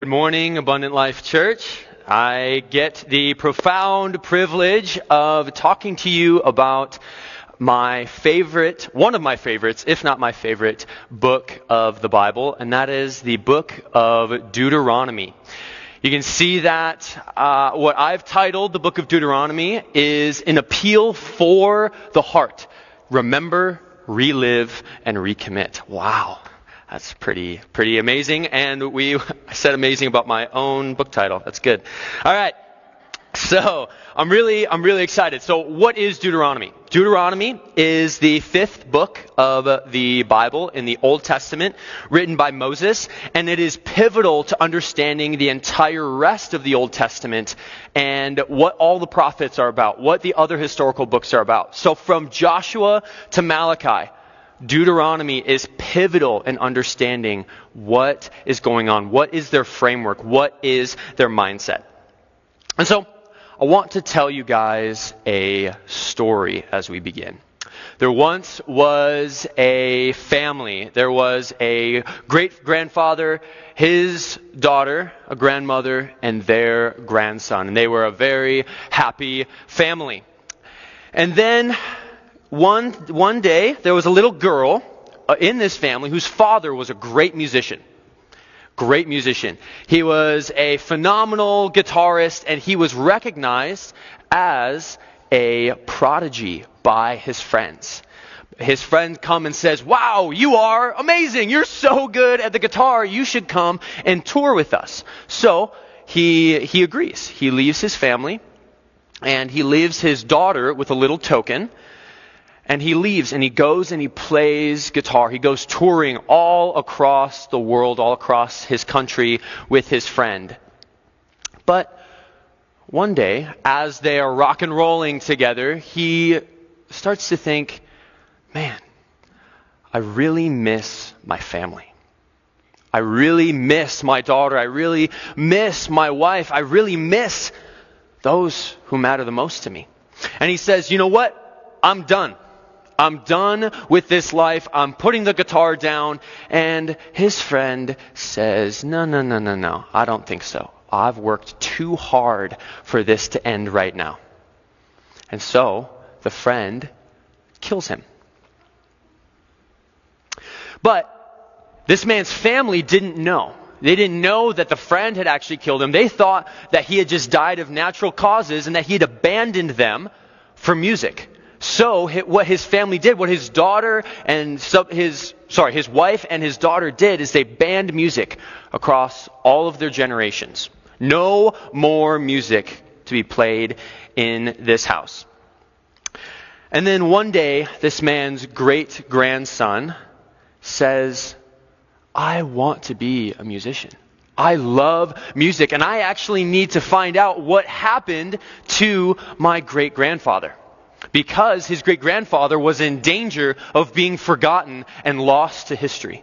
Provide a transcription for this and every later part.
Good morning, Abundant Life Church. I get the profound privilege of talking to you about one of my favorites, if not my favorite, book of the Bible, and that is the book of Deuteronomy. You can see that what I've titled the book of Deuteronomy is an appeal for the heart. Remember, relive, and recommit. Wow. That's pretty amazing. And I said amazing about my own book title. That's good. All right. So I'm really excited. So what is Deuteronomy? Deuteronomy is the fifth book of the Bible in the Old Testament, written by Moses, and it is pivotal to understanding the entire rest of the Old Testament and what all the prophets are about, what the other historical books are about. So from Joshua to Malachi, Deuteronomy is pivotal in understanding what is going on, what is their framework, what is their mindset. And so I want to tell you guys a story as we begin. There once was a family. There was a great-grandfather, his daughter, a grandmother, and their grandson. And they were a very happy family. And then one day, there was a little girl in this family whose father was a great musician. Great musician. He was a phenomenal guitarist, and he was recognized as a prodigy by his friends. His friend come and says, "Wow, you are amazing. You're so good at the guitar. You should come and tour with us." So he agrees. He leaves his family, and he leaves his daughter with a little token. And he leaves and he goes and he plays guitar. He goes touring all across the world, all across his country with his friend. But one day, as they are rock and rolling together, he starts to think, man, I really miss my family. I really miss my daughter. I really miss my wife. I really miss those who matter the most to me. And he says, you know what? I'm done. I'm done with this life. I'm putting the guitar down. And his friend says, no. I don't think so. I've worked too hard for this to end right now. And so the friend kills him. But this man's family didn't know. They didn't know that the friend had actually killed him. They thought that he had just died of natural causes and that he had abandoned them for music. So what his family did, what his daughter and his wife and his daughter did, is they banned music across all of their generations. No more music to be played in this house. And then one day, this man's great-grandson says, I want to be a musician. I love music, and I actually need to find out what happened to my great-grandfather. Because his great-grandfather was in danger of being forgotten and lost to history.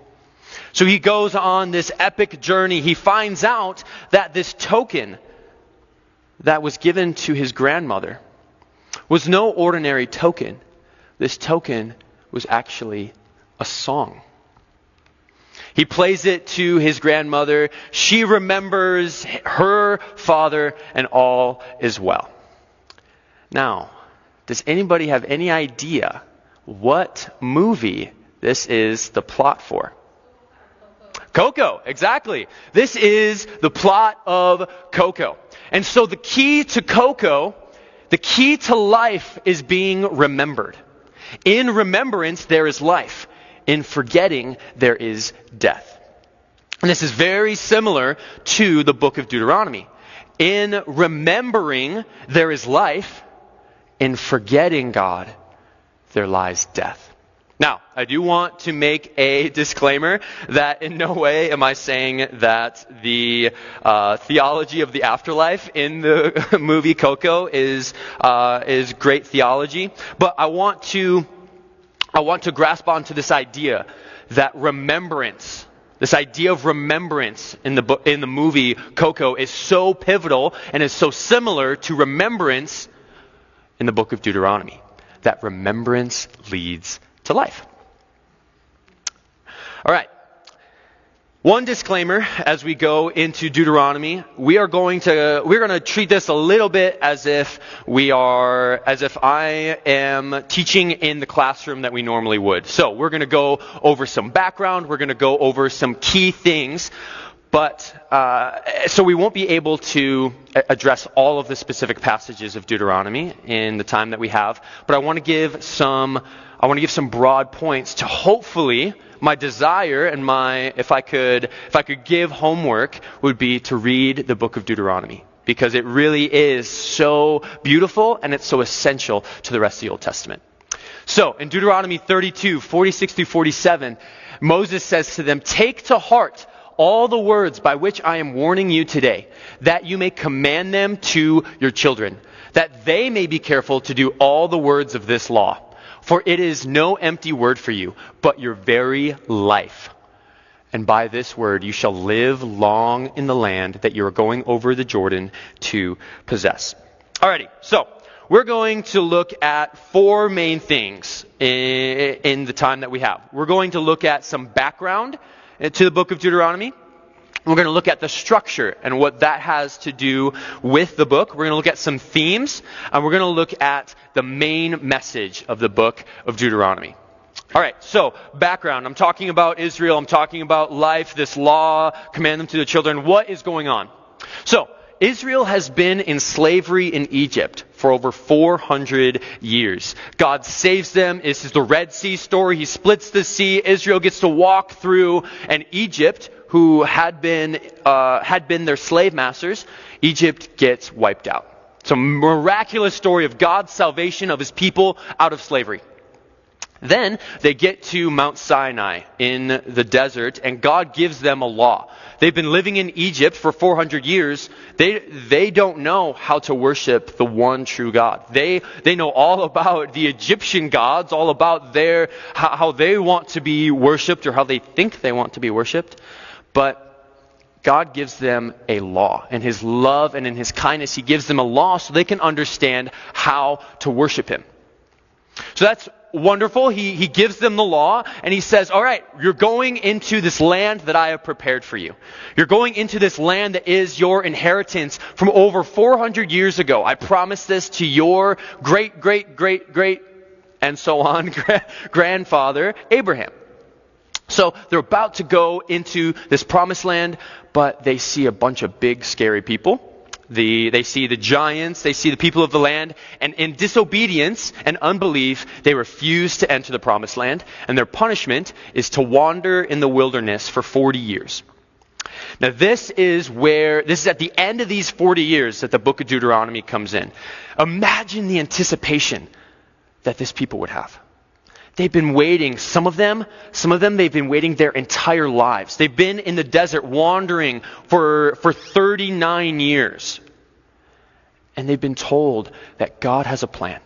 So he goes on this epic journey. He finds out that this token that was given to his grandmother was no ordinary token. This token was actually a song. He plays it to his grandmother. She remembers her father, and all is well. Now, does anybody have any idea what movie this is the plot for? Coco, exactly. This is the plot of Coco. And so the key to Coco, the key to life is being remembered. In remembrance, there is life. In forgetting, there is death. And this is very similar to the book of Deuteronomy. In remembering, there is life. In forgetting God, there lies death. Now, I do want to make a disclaimer that in no way am I saying that the theology of the afterlife in the movie Coco is great theology, but I want to grasp onto this idea that remembrance, this idea of remembrance in the movie Coco is so pivotal and is so similar to remembrance in the book of Deuteronomy, that remembrance leads to life. All right. One disclaimer as we go into Deuteronomy, we're going to treat this a little bit as if I am teaching in the classroom that we normally would. So we're going to go over some background, we're going to go over some key things, but so we won't be able to address all of the specific passages of Deuteronomy in the time that we have, but I want to give some broad points to hopefully my desire and if I could give homework would be to read the book of Deuteronomy, because it really is so beautiful and it's so essential to the rest of the Old Testament. So in Deuteronomy 32, 46 through 47, Moses says to them, "Take to heart all the words by which I am warning you today, that you may command them to your children, that they may be careful to do all the words of this law. For it is no empty word for you, but your very life. And by this word you shall live long in the land that you are going over the Jordan to possess." Alrighty, so we're going to look at four main things in the time that we have. We're going to look at some background to the book of Deuteronomy. We're going to look at the structure and what that has to do with the book. We're going to look at some themes, and we're going to look at the main message of the book of Deuteronomy. All right, so background. I'm talking about Israel. I'm talking about life, this law, command them to the children. What is going on? So Israel has been in slavery in Egypt for over 400 years. God saves them. This is the Red Sea story. He splits the sea. Israel gets to walk through, and Egypt, who had been their slave masters, Egypt gets wiped out. It's a miraculous story of God's salvation of his people out of slavery. Then they get to Mount Sinai in the desert, and God gives them a law. They've been living in Egypt for 400 years. They don't know how to worship the one true God. They know all about the Egyptian gods, all about how they want to be worshipped, or how they think they want to be worshipped. But God gives them a law. In his love and in his kindness, he gives them a law so they can understand how to worship him. So that's wonderful. He gives them the law, and he says, all right, you're going into this land that I have prepared for you. You're going into this land that is your inheritance from over 400 years ago. I promised this to your great, and so on, grandfather, Abraham. So they're about to go into this promised land, but they see a bunch of big, scary people. They see the giants, they see the people of the land, and in disobedience and unbelief, they refuse to enter the promised land, and their punishment is to wander in the wilderness for 40 years. Now this is at the end of these 40 years that the book of Deuteronomy comes in. Imagine the anticipation that this people would have. They've been waiting, some of them, they've been waiting their entire lives. They've been in the desert wandering for 39 years. And they've been told that God has a plan.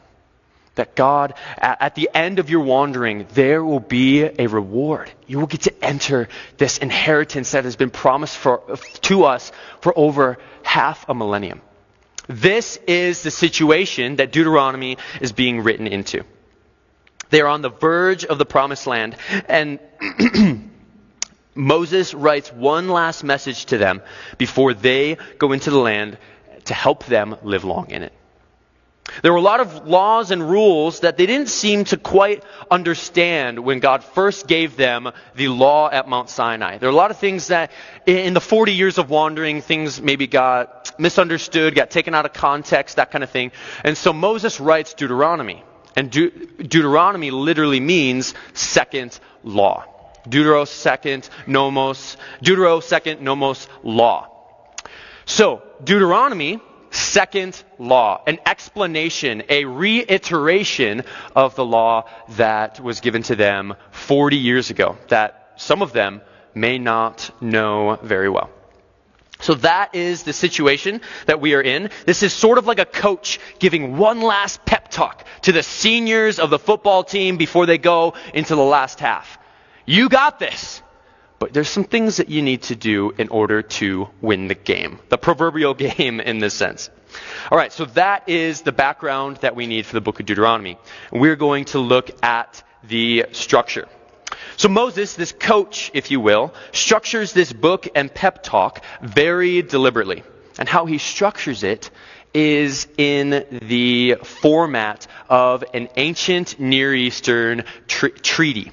That God, at the end of your wandering, there will be a reward. You will get to enter this inheritance that has been promised to us for over half a millennium. This is the situation that Deuteronomy is being written into. They are on the verge of the promised land, and Moses writes one last message to them before they go into the land to help them live long in it. There were a lot of laws and rules that they didn't seem to quite understand when God first gave them the law at Mount Sinai. There are a lot of things that in the 40 years of wandering, things maybe got misunderstood, got taken out of context, that kind of thing. And so Moses writes Deuteronomy. And Deuteronomy literally means second law. Deutero second, nomos law. So Deuteronomy, second law, an explanation, a reiteration of the law that was given to them 40 years ago, that some of them may not know very well. So that is the situation that we are in. This is sort of like a coach giving one last pep talk to the seniors of the football team before they go into the last half. You got this. But there's some things that you need to do in order to win the game. The proverbial game in this sense. All right, so that is the background that we need for the book of Deuteronomy. We're going to look at the structure. So Moses, this coach, if you will, structures this book and pep talk very deliberately. And how he structures it is in the format of an ancient Near Eastern treaty.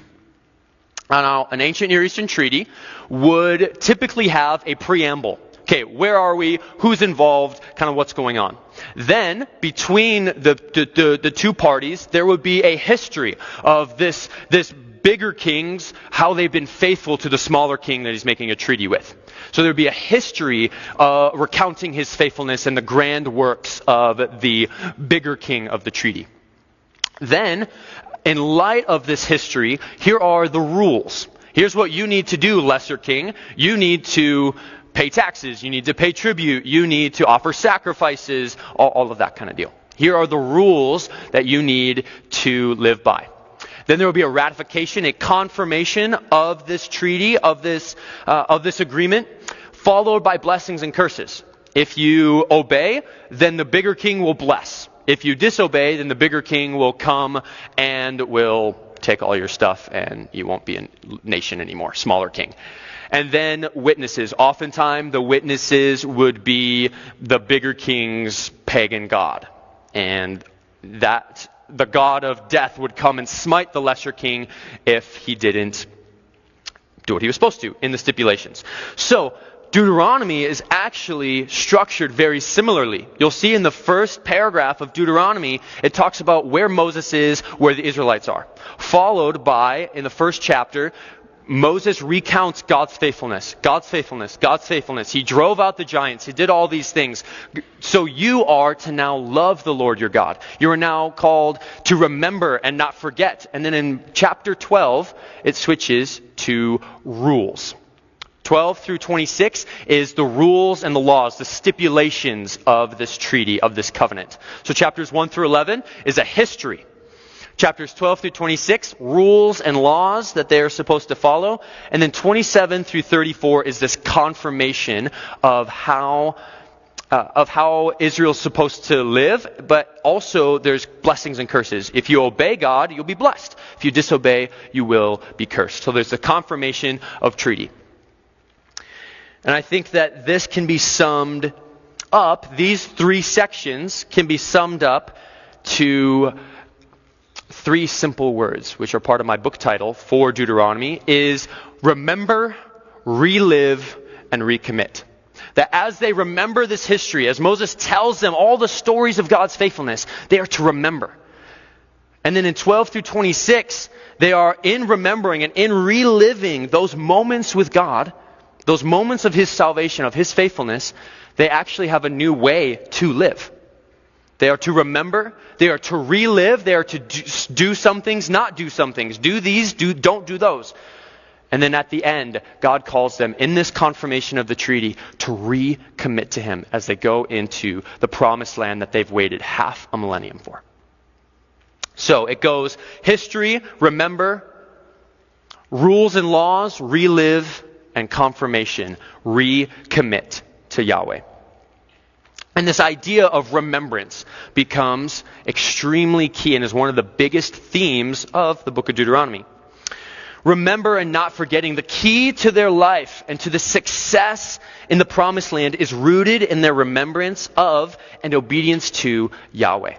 Now, an ancient Near Eastern treaty would typically have a preamble. Okay, where are we? Who's involved? Kind of what's going on. Then, between the two parties, there would be a history of this bigger kings, how they've been faithful to the smaller king that he's making a treaty with. So there would be a history recounting his faithfulness and the grand works of the bigger king of the treaty. Then, in light of this history, here are the rules. Here's what you need to do, lesser king. You need to pay taxes. You need to pay tribute. You need to offer sacrifices. All of that kind of deal. Here are the rules that you need to live by. Then there will be a ratification, a confirmation of this treaty, of this agreement, followed by blessings and curses. If you obey, then the bigger king will bless. If you disobey, then the bigger king will come and will take all your stuff and you won't be a nation anymore, smaller king. And then witnesses. Oftentimes the witnesses would be the bigger king's pagan god. And that the god of death would come and smite the lesser king if he didn't do what he was supposed to in the stipulations. So Deuteronomy is actually structured very similarly. You'll see in the first paragraph of Deuteronomy, it talks about where Moses is, where the Israelites are. Followed by, in the first chapter, Moses recounts God's faithfulness, God's faithfulness, God's faithfulness. He drove out the giants. He did all these things. So you are to now love the Lord your God. You are now called to remember and not forget. And then in chapter 12, it switches to rules. 12 through 26 is the rules and the laws, the stipulations of this treaty, of this covenant. So chapters 1 through 11 is a history. Chapters 12 through 26, rules and laws that they are supposed to follow. And then 27 through 34 is this confirmation of how Israel's supposed to live, but also there's blessings and curses. If you obey God, you'll be blessed. If you disobey, you will be cursed. So there's the confirmation of treaty. And I think that this can be summed up, these three sections can be summed up to three simple words, which are part of my book title for Deuteronomy, is remember, relive, and recommit. That as they remember this history, as Moses tells them all the stories of God's faithfulness, they are to remember. And then in 12 through 26, they are in remembering and in reliving those moments with God, those moments of His salvation, of His faithfulness. They actually have a new way to live. They are to remember, they are to relive, they are to do some things, not do some things. Do these, don't do those. And then at the end, God calls them in this confirmation of the treaty to recommit to Him as they go into the promised land that they've waited half a millennium for. So it goes history, remember, rules and laws, relive, and confirmation, recommit to Yahweh. And this idea of remembrance becomes extremely key and is one of the biggest themes of the book of Deuteronomy. Remember and not forgetting, the key to their life and to the success in the promised land is rooted in their remembrance of and obedience to Yahweh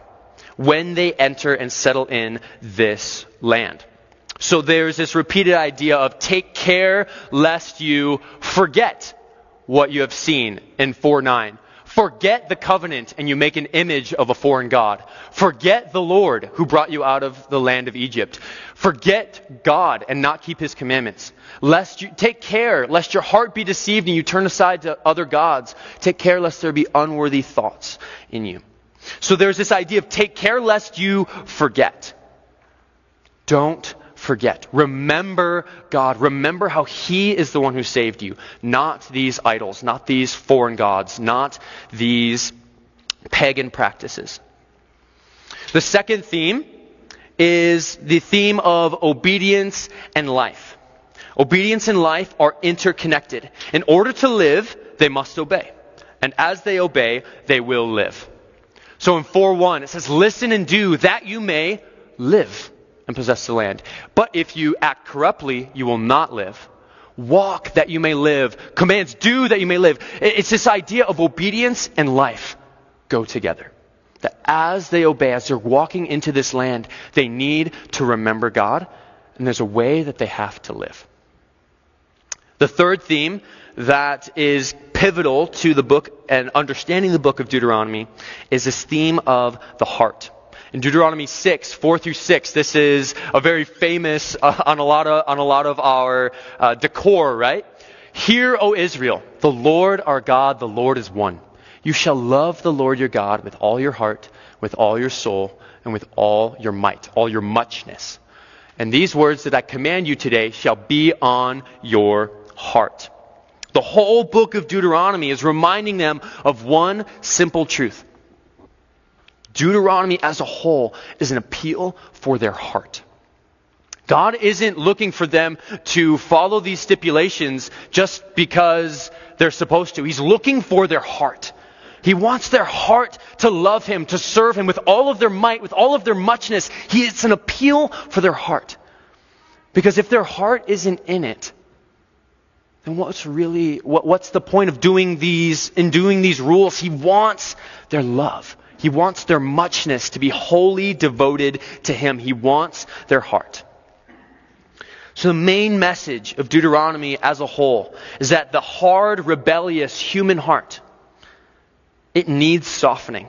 when they enter and settle in this land. So there's this repeated idea of take care lest you forget what you have seen in 4:9. Forget the covenant and you make an image of a foreign god. Forget the Lord who brought you out of the land of Egypt. Forget God and not keep His commandments. Take care lest your heart be deceived and you turn aside to other gods. Take care lest there be unworthy thoughts in you. So there's this idea of take care lest you forget. Don't forget. Remember God. Remember how He is the one who saved you. Not these idols, not these foreign gods, not these pagan practices. The second theme is the theme of obedience and life. Obedience and life are interconnected. In order to live, they must obey. And as they obey, they will live. So in 4:1, it says, listen and do that you may live. and possess the land. But if you act corruptly, you will not live. Walk that you may live. Commands, do that you may live. It's this idea of obedience and life go together. That as they obey, as they're walking into this land, they need to remember God, and there's a way that they have to live. The third theme that is pivotal to the book and understanding the book of Deuteronomy is this theme of the heart. In Deuteronomy 6, 4 through 6, this is a very famous on a lot of our decor, right? Hear, O Israel, the Lord our God, the Lord is one. You shall love the Lord your God with all your heart, with all your soul, and with all your might, all your muchness. And these words that I command you today shall be on your heart. The whole book of Deuteronomy is reminding them of one simple truth. Deuteronomy as a whole is an appeal for their heart. God isn't looking for them to follow these stipulations just because they're supposed to. He's looking for their heart. He wants their heart to love Him, to serve Him with all of their might, with all of their muchness. It's an appeal for their heart. Because if their heart isn't in it, then what's the point of doing these rules? He wants their love. He wants their muchness to be wholly devoted to Him. He wants their heart. So the main message of Deuteronomy as a whole is that the hard, rebellious human heart, it needs softening.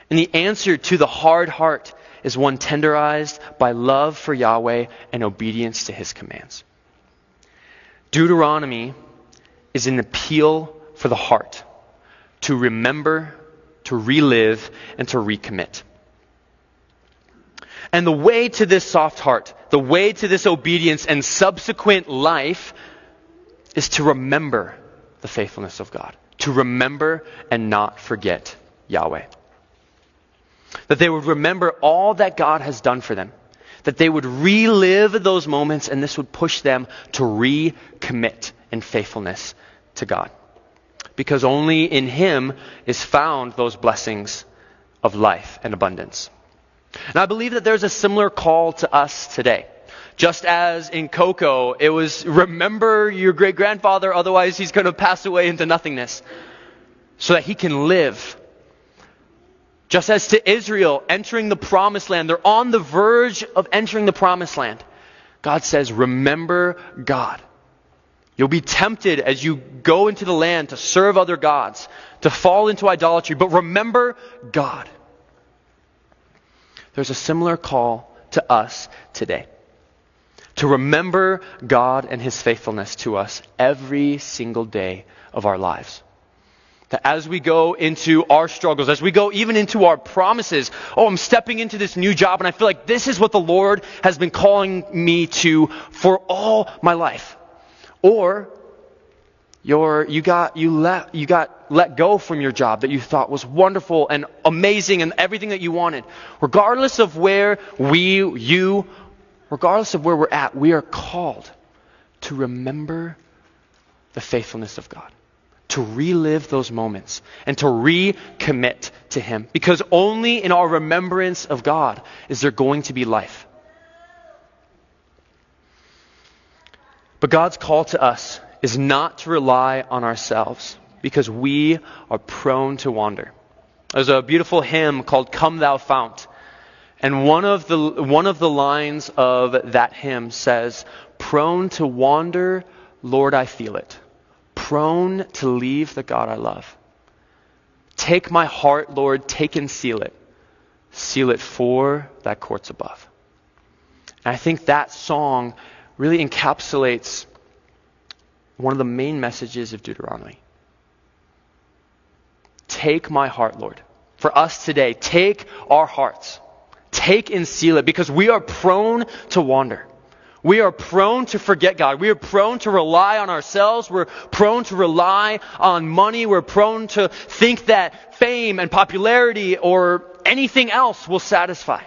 And the answer to the hard heart is one tenderized by love for Yahweh and obedience to His commands. Deuteronomy is an appeal for the heart to remember, to relive, and to recommit. And the way to this soft heart, the way to this obedience and subsequent life is to remember the faithfulness of God. To remember and not forget Yahweh. That they would remember all that God has done for them. That they would relive those moments, and this would push them to recommit in faithfulness to God. Because only in Him is found those blessings of life and abundance. And I believe that there's a similar call to us today. Just as in Coco, it was remember your great-grandfather, otherwise he's going to pass away into nothingness. So that he can live. Just as to Israel entering the promised land, they're on the verge of entering the promised land. God says, remember God. You'll be tempted as you go into the land to serve other gods, to fall into idolatry, but remember God. There's a similar call to us today. To remember God and His faithfulness to us every single day of our lives. That as we go into our struggles, as we go even into our promises, I'm stepping into this new job and I feel like this is what the Lord has been calling me to for all my life. Or you got let go from your job that you thought was wonderful and amazing and everything that you wanted. Regardless of where we're at, we are called to remember the faithfulness of God. To relive those moments and to recommit to Him. Because only in our remembrance of God is there going to be life. But God's call to us is not to rely on ourselves because we are prone to wander. There's a beautiful hymn called Come Thou Fount. And one of the lines of that hymn says, prone to wander, Lord, I feel it. Prone to leave the God I love. Take my heart, Lord, take and seal it. Seal it for thy courts above. And I think that song really encapsulates one of the main messages of Deuteronomy. Take my heart, Lord. For us today, take our hearts. Take and seal it because we are prone to wander. We are prone to forget God. We are prone to rely on ourselves. We're prone to rely on money. We're prone to think that fame and popularity or anything else will satisfy.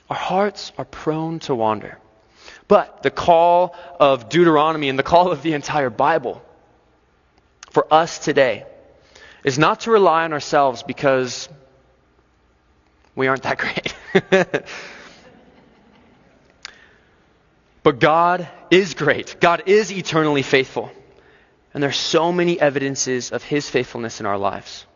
Our hearts are prone to wander. But the call of Deuteronomy and the call of the entire Bible for us today is not to rely on ourselves because We aren't that great. But God is great. God is eternally faithful. And there's so many evidences of His faithfulness in our lives.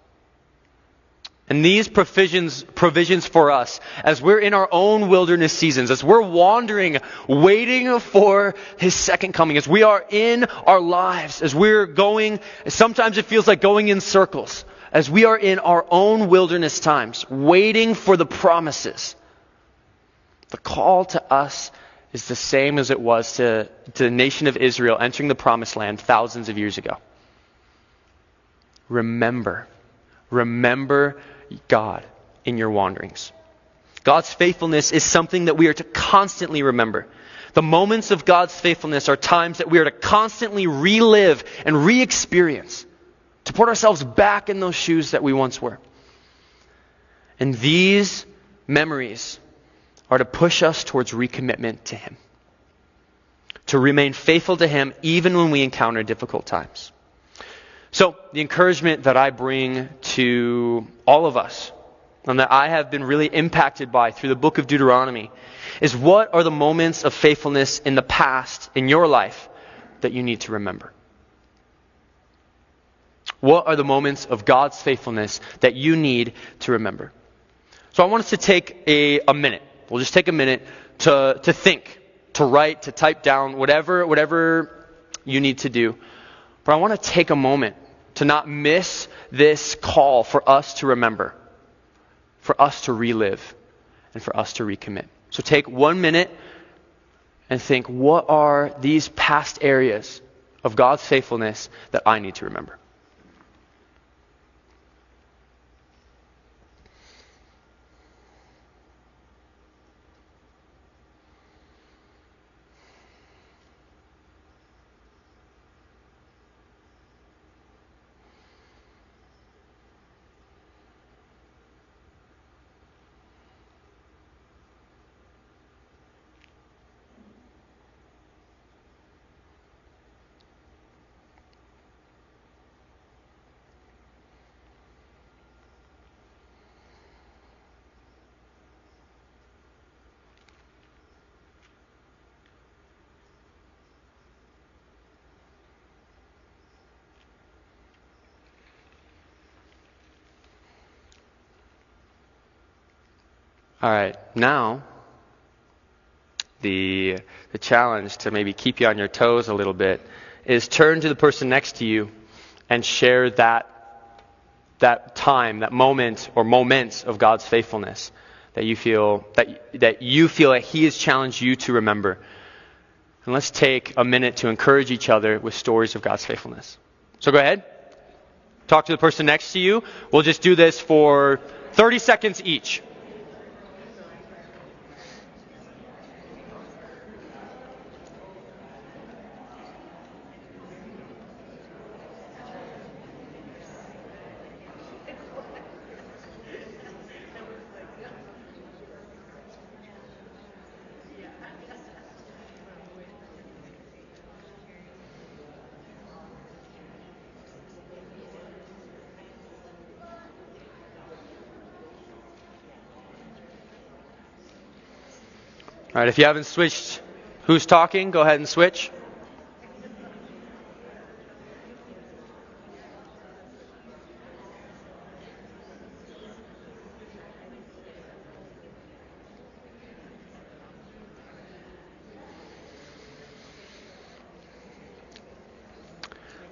And these provisions for us, as we're in our own wilderness seasons, as we're wandering, waiting for His second coming, as we are in our lives, as we're going, sometimes it feels like going in circles, as we are in our own wilderness times, waiting for the promises. The call to us is the same as it was to the nation of Israel entering the promised land thousands of years ago. Remember God in your wanderings. God's faithfulness is something that we are to constantly remember. The moments of God's faithfulness are times that we are to constantly relive and re-experience, to put ourselves back in those shoes that we once were. And these memories are to push us towards recommitment to Him, to remain faithful to Him even when we encounter difficult times. So, the encouragement that I bring to all of us, and that I have been really impacted by through the book of Deuteronomy, is what are the moments of faithfulness in the past in your life that you need to remember? What are the moments of God's faithfulness that you need to remember? So I want us to take a minute. We'll just take a minute to think, to write, to type down, whatever you need to do. But I want to take a moment to not miss this call for us to remember, for us to relive, and for us to recommit. So take 1 minute and think, what are these past areas of God's faithfulness that I need to remember? All right, now the challenge to maybe keep you on your toes a little bit is turn to the person next to you and share that time, that moment or moments of God's faithfulness that you feel that He has challenged you to remember. And let's take a minute to encourage each other with stories of God's faithfulness. So go ahead. Talk to the person next to you. We'll just do this for 30 seconds each. All right, if you haven't switched who's talking, go ahead and switch.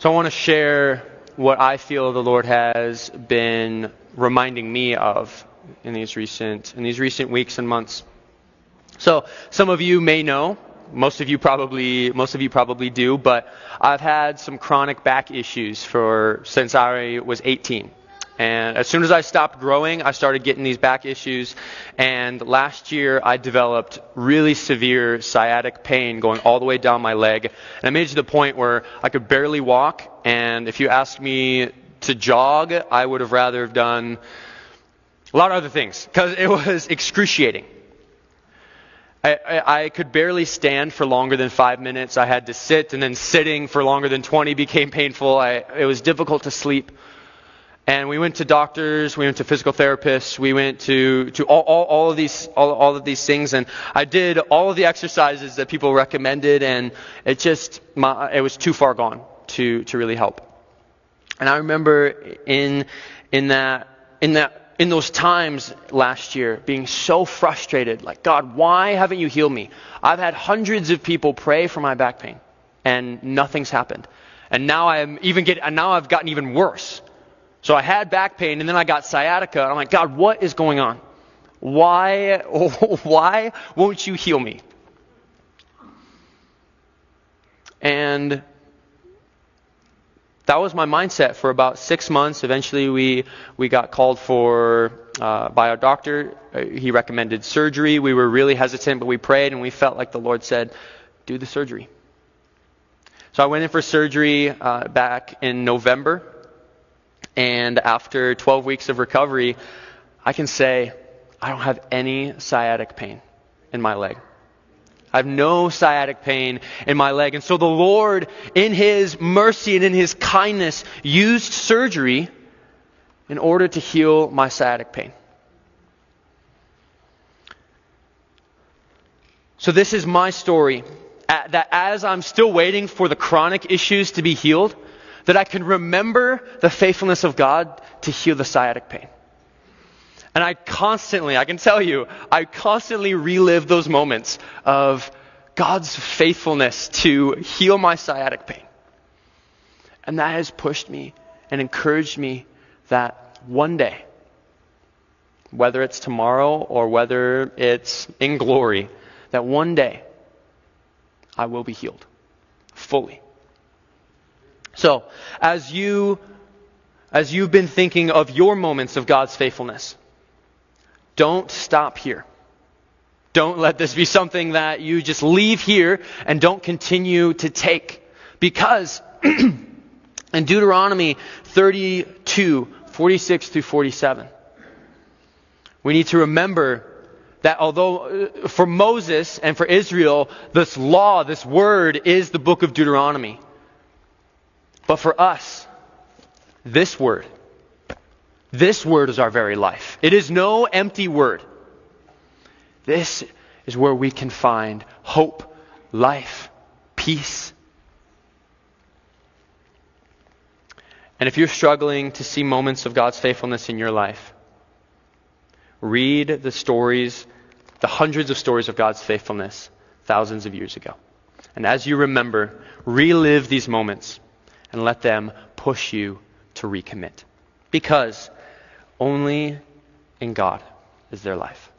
So I want to share what I feel the Lord has been reminding me of in these recent weeks and months. So some of you may know, most of you probably do, but I've had some chronic back issues since I was 18. And as soon as I stopped growing, I started getting these back issues. And last year, I developed really severe sciatic pain going all the way down my leg. And I made it to the point where I could barely walk. And if you asked me to jog, I would have rather have done a lot of other things because it was excruciating. I could barely stand for longer than 5 minutes. I had to sit, and then sitting for longer than 20 became painful. It was difficult to sleep. And we went to doctors, we went to physical therapists, we went to all of these things, and I did all of the exercises that people recommended, and it was too far gone to really help. And I remember in those times last year being so frustrated, like, God, why haven't you healed me? I've had hundreds of people pray for my back pain, and nothing's happened. And now I've gotten even worse. So I had back pain, and then I got sciatica, and I'm like, God, what is going on? Why won't you heal me? And that was my mindset for about 6 months. Eventually we got called by our doctor. He recommended surgery. We were really hesitant, but we prayed, and we felt like the Lord said, do the surgery. So I went in for surgery back in November. And after 12 weeks of recovery, I can say I don't have any sciatic pain in my leg. I have no sciatic pain in my leg. And so the Lord, in His mercy and in His kindness, used surgery in order to heal my sciatic pain. So this is my story, that as I'm still waiting for the chronic issues to be healed, that I can remember the faithfulness of God to heal the sciatic pain. And I constantly relive those moments of God's faithfulness to heal my sciatic pain. And that has pushed me and encouraged me that one day, whether it's tomorrow or whether it's in glory, that one day I will be healed fully. So, as you've been thinking of your moments of God's faithfulness, don't stop here. Don't let this be something that you just leave here and don't continue to take. Because in Deuteronomy 32, 46 through 47, we need to remember that although for Moses and for Israel, this law, this word is the book of Deuteronomy. But for us, this word is our very life. It is no empty word. This is where we can find hope, life, peace. And if you're struggling to see moments of God's faithfulness in your life, read the stories, the hundreds of stories of God's faithfulness thousands of years ago. And as you remember, relive these moments and let them push you to recommit. Because only in God is there life.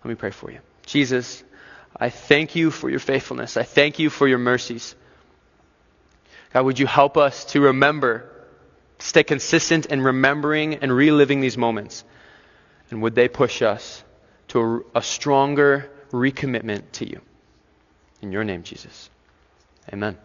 Let me pray for you. Jesus, I thank you for your faithfulness. I thank you for your mercies. God, would you help us to remember, stay consistent in remembering and reliving these moments? And would they push us to a stronger recommitment to you? In your name, Jesus. Amen.